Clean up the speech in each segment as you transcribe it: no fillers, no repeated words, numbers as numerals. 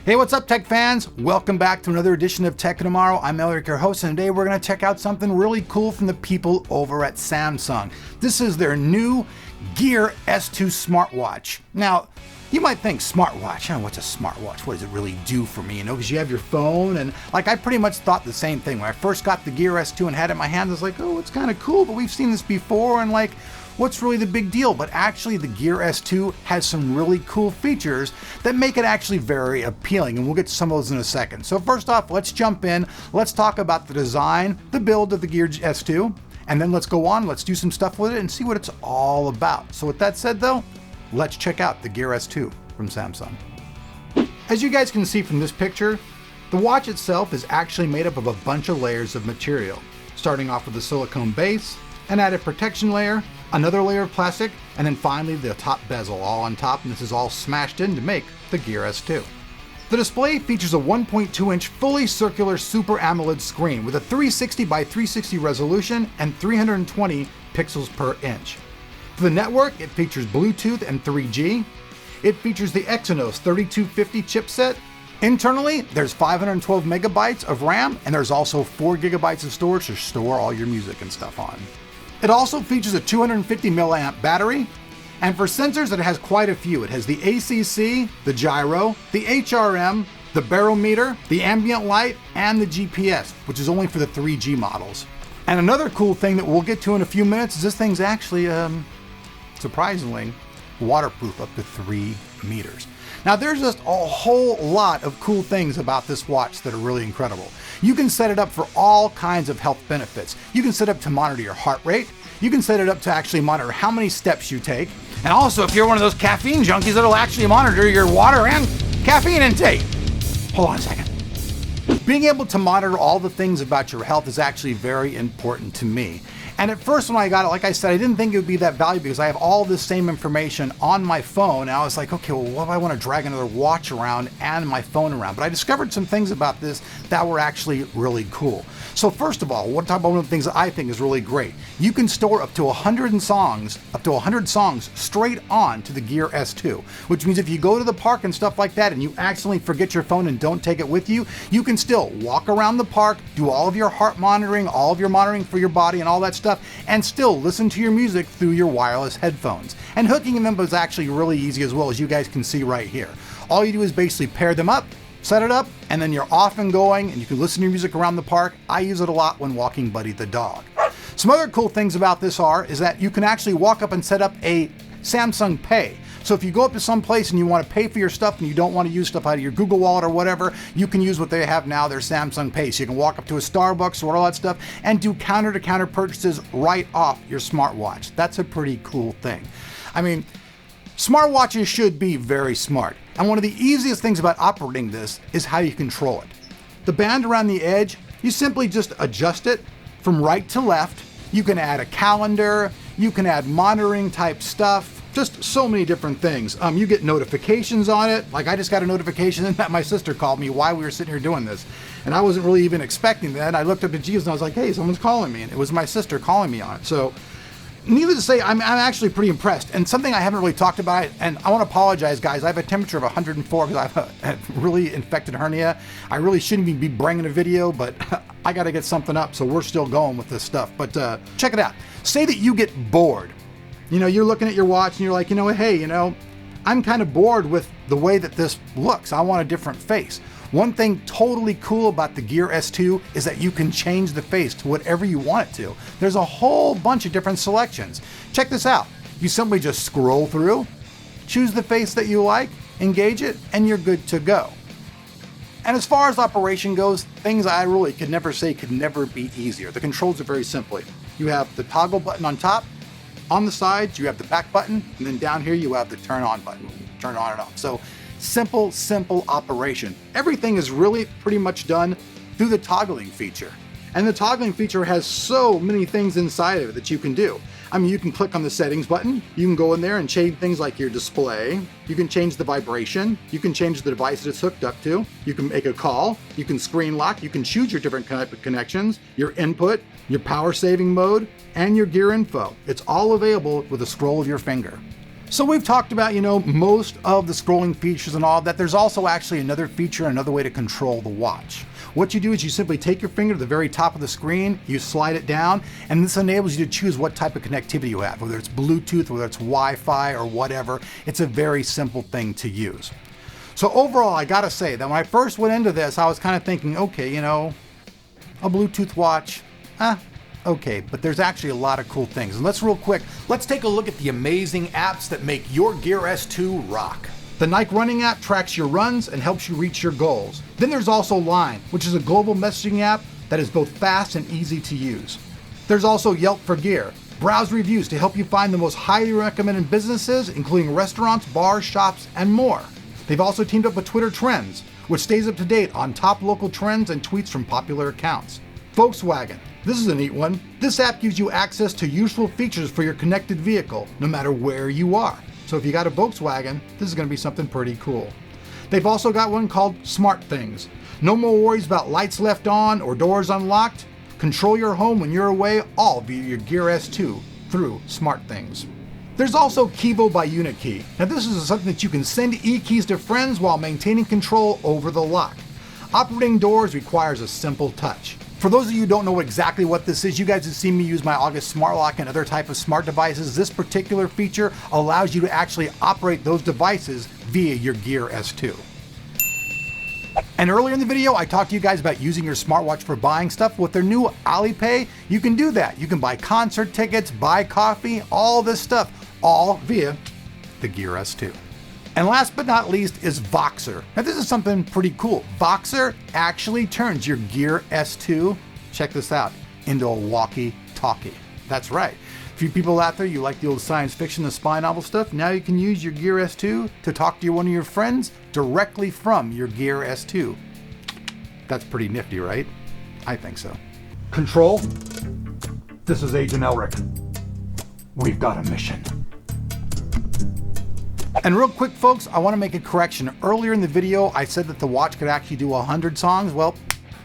Hey, what's up, tech fans? Welcome back to another edition of Tech Tomorrow. I'm Eric, your host, and today we're going to check out something really cool from the people over at Samsung. This is their new Gear S2 smartwatch. Now, you might think smartwatch, what's a smartwatch? What does it really do for me? Because you have your phone, and I pretty much thought the same thing. When I first got the Gear S2 and had it in my hands, I was like, oh, it's kind of cool, but we've seen this before, and what's really the big deal? But actually, the Gear S2 has some really cool features that make it actually very appealing, and we'll get to some of those in a second. So first off, let's jump in. Let's talk about the design, the build of the Gear S2, and then let's go on, let's do some stuff with it and see what it's all about. So with that said though, let's check out the Gear S2 from Samsung. As you guys can see from this picture, the watch itself is actually made up of a bunch of layers of material, starting off with a silicone base, an added protection layer, another layer of plastic, and then finally the top bezel all on top, and this is all smashed in to make the Gear S2. The display features a 1.2-inch fully circular Super AMOLED screen with a 360 by 360 resolution and 320 pixels per inch. For the network, it features Bluetooth and 3G. It features the Exynos 3250 chipset. Internally, there's 512 megabytes of RAM, and there's also 4 gigabytes of storage to store all your music and stuff on. It also features a 250 milliamp battery, and for sensors it has quite a few. It has the ACC, the gyro, the HRM, the barometer, the ambient light, and the GPS, which is only for the 3G models. And another cool thing that we'll get to in a few minutes is this thing's actually, surprisingly, waterproof up to 3 meters. Now there's just a whole lot of cool things about this watch that are really incredible. You can set it up for all kinds of health benefits. You can set it up to monitor your heart rate. You can set it up to actually monitor how many steps you take. And also, if you're one of those caffeine junkies, it'll actually monitor your water and caffeine intake. Hold on a second. Being able to monitor all the things about your health is actually very important to me. And at first when I got it, like I said, I didn't think it would be that valuable because I have all this same information on my phone. And I was like, okay, well, what if I want to drag another watch around and my phone around? But I discovered some things about this that were actually really cool. So first of all, we'll talk about one of the things that I think is really great. You can store up to 100 songs straight on to the Gear S2, which means if you go to the park and stuff like that and you accidentally forget your phone and don't take it with you, you can still walk around the park, do all of your heart monitoring, all of your monitoring for your body and all that stuff, and still listen to your music through your wireless headphones. And hooking them is actually really easy as well, as you guys can see right here. All you do is basically pair them up, set it up, and then you're off and going, and you can listen to your music around the park. I use it a lot when walking Buddy the dog. Some other cool things about this is that you can actually walk up and set up a Samsung Pay. So if you go up to some place and you want to pay for your stuff and you don't want to use stuff out of your Google Wallet or whatever, you can use what they have now, their Samsung Pay. So you can walk up to a Starbucks or all that stuff and do counter-to-counter purchases right off your smartwatch. That's a pretty cool thing. I mean, smartwatches should be very smart. And one of the easiest things about operating this is how you control it. The band around the edge, you simply just adjust it from right to left. You can add a calendar, you can add monitoring type stuff, just so many different things. You get notifications on it. Like I just got a notification that my sister called me while we were sitting here doing this. And I wasn't really even expecting that. I looked up at Jeeves and I was like, hey, someone's calling me. And it was my sister calling me on it. So needless to say, I'm actually pretty impressed. And something I haven't really talked about, and I want to apologize, guys. I have a temperature of 104 because I have a really infected hernia. I really shouldn't even be bringing a video, but I got to get something up. So we're still going with this stuff. But check it out. Say that you get bored. You're looking at your watch and you're like, hey, I'm kind of bored with the way that this looks. I want a different face. One thing totally cool about the Gear S2 is that you can change the face to whatever you want it to. There's a whole bunch of different selections. Check this out. You simply just scroll through, choose the face that you like, engage it, and you're good to go. And as far as operation goes, things I really could never say could never be easier. The controls are very simple. You have the toggle button on top. On the sides, you have the back button, and then down here you have the turn on button, turn on and off. So simple operation. Everything is really pretty much done through the toggling feature. And the toggling feature has so many things inside of it that you can do. I mean, you can click on the settings button, you can go in there and change things like your display, you can change the vibration, you can change the device that it's hooked up to, you can make a call, you can screen lock, you can choose your different connections, your input, your power saving mode, and your gear info. It's all available with a scroll of your finger. So we've talked about, most of the scrolling features and all that. There's also actually another feature, another way to control the watch. What you do is you simply take your finger to the very top of the screen, you slide it down, and this enables you to choose what type of connectivity you have, whether it's Bluetooth, whether it's Wi-Fi or whatever. It's a very simple thing to use. So overall, I gotta say that when I first went into this, I was kind of thinking, okay, a Bluetooth watch, okay, but there's actually a lot of cool things. And let's take a look at the amazing apps that make your Gear S2 rock. The Nike Running app tracks your runs and helps you reach your goals. Then there's also Line, which is a global messaging app that is both fast and easy to use. There's also Yelp for Gear. Browse reviews to help you find the most highly recommended businesses, including restaurants, bars, shops, and more. They've also teamed up with Twitter Trends, which stays up to date on top local trends and tweets from popular accounts. Volkswagen. This is a neat one. This app gives you access to useful features for your connected vehicle, no matter where you are. So if you got a Volkswagen, this is going to be something pretty cool. They've also got one called Smart Things. No more worries about lights left on or doors unlocked. Control your home when you're away, all via your Gear S2 through Smart Things. There's also Kevo by Unikey. Now this is something that you can send e-keys to friends while maintaining control over the lock. Operating doors requires a simple touch. For those of you who don't know exactly what this is, you guys have seen me use my August Smart Lock and other type of smart devices. This particular feature allows you to actually operate those devices via your Gear S2. And earlier in the video, I talked to you guys about using your smartwatch for buying stuff. With their new Alipay, you can do that. You can buy concert tickets, buy coffee, all this stuff, all via the Gear S2. And last but not least is Voxer. Now this is something pretty cool. Voxer actually turns your Gear S2, check this out, into a walkie-talkie. That's right. For you people out there, you like the old science fiction, the spy novel stuff, now you can use your Gear S2 to talk to one of your friends directly from your Gear S2. That's pretty nifty, right? I think so. Control, this is Agent Elric. We've got a mission. And real quick, folks, I want to make a correction. Earlier in the video, I said that the watch could actually do 100 songs. Well,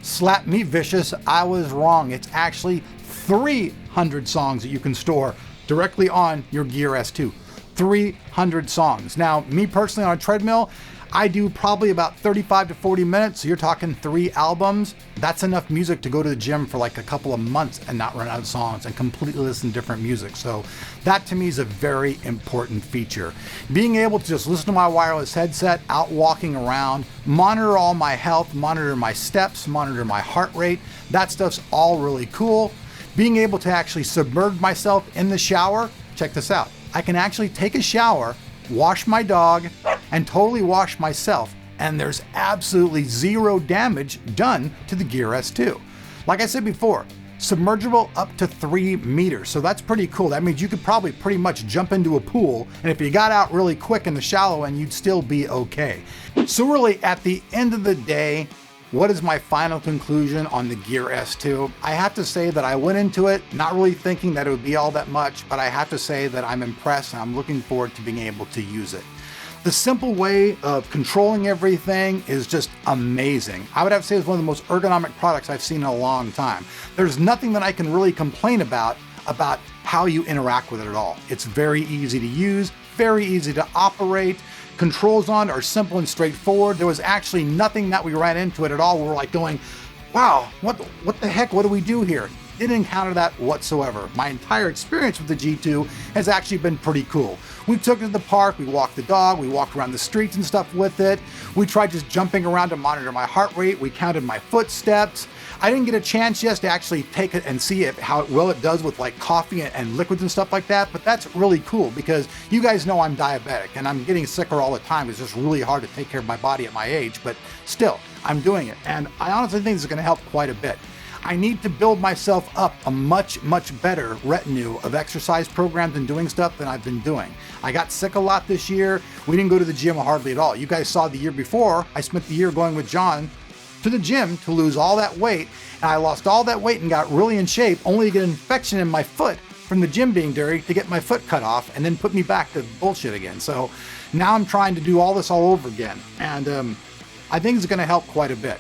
slap me vicious, I was wrong. It's actually 300 songs that you can store directly on your Gear S2. 300 songs. Now, me personally on a treadmill, I do probably about 35 to 40 minutes. So you're talking 3 albums. That's enough music to go to the gym for like a couple of months and not run out of songs and completely listen to different music. So that to me is a very important feature. Being able to just listen to my wireless headset out walking around, monitor all my health, monitor my steps, monitor my heart rate, that stuff's all really cool. Being able to actually submerge myself in the shower, check this out. I can actually take a shower, wash my dog, and totally wash myself, and there's absolutely zero damage done to the Gear S2. Like I said before, submergible up to 3 meters, so that's pretty cool. That means you could probably pretty much jump into a pool, and if you got out really quick in the shallow end, you'd still be okay. So really, at the end of the day, what is my final conclusion on the Gear S2? I have to say that I went into it not really thinking that it would be all that much, but I have to say that I'm impressed and I'm looking forward to being able to use it. The simple way of controlling everything is just amazing. I would have to say it's one of the most ergonomic products I've seen in a long time. There's nothing that I can really complain about how you interact with it at all. It's very easy to use, very easy to operate. Controls on are simple and straightforward. There was actually nothing that we ran into it at all. We were like going, wow, what the heck, what do we do here? Didn't encounter that whatsoever. My entire experience with the G2 has actually been pretty cool. We took it to the park, we walked the dog, we walked around the streets and stuff with it. We tried just jumping around to monitor my heart rate. We counted my footsteps. I didn't get a chance yet to actually take it and see how well it does with like coffee and liquids and stuff like that, but that's really cool because you guys know I'm diabetic and I'm getting sicker all the time. It's just really hard to take care of my body at my age, but still, I'm doing it. And I honestly think this is gonna help quite a bit. I need to build myself up a much better retinue of exercise programs and doing stuff than I've been doing. I got sick a lot this year. We didn't go to the gym hardly at all. You guys saw the year before, I spent the year going with John to the gym to lose all that weight, and I lost all that weight and got really in shape, only to get an infection in my foot from the gym being dirty to get my foot cut off and then put me back to bullshit again. So now I'm trying to do all this all over again, and I think it's gonna help quite a bit.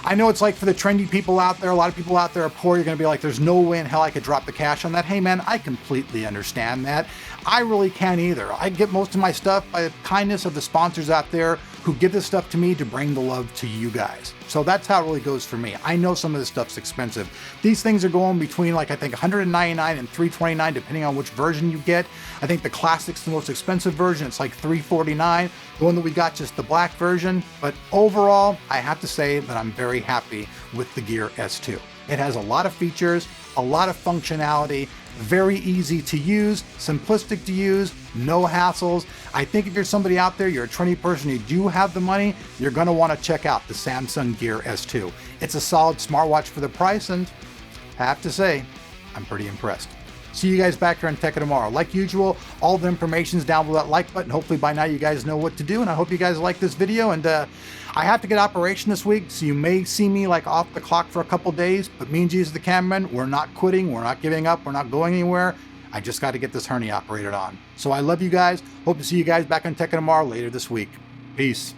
I know it's like for the trendy people out there, a lot of people out there are poor, you're gonna be like, there's no way in hell I could drop the cash on that. Hey man, I completely understand that. I really can't either. I get most of my stuff by the kindness of the sponsors out there who give this stuff to me to bring the love to you guys. So that's how it really goes for me. I know some of this stuff's expensive. These things are going between like, I think $199 and $329, depending on which version you get. I think the Classic's the most expensive version. It's like $349. The one that we got, just the black version. But overall, I have to say that I'm very happy with the Gear S2. It has a lot of features, a lot of functionality, very easy to use, simplistic to use, no hassles. I think if you're somebody out there, you're a trendy person, you do have the money, you're gonna wanna check out the Samsung Gear S2. It's a solid smartwatch for the price, and I have to say, I'm pretty impressed. See you guys back here on Tekka tomorrow. Like usual, all the information's down below that like button. Hopefully by now you guys know what to do, and I hope you guys like this video. And I have to get operation this week, so you may see me like off the clock for a couple days, but me and Jesus the cameraman, we're not quitting, we're not giving up, we're not going anywhere. I just got to get this hernia operated on. So I love you guys. Hope to see you guys back on Tekka tomorrow later this week. Peace.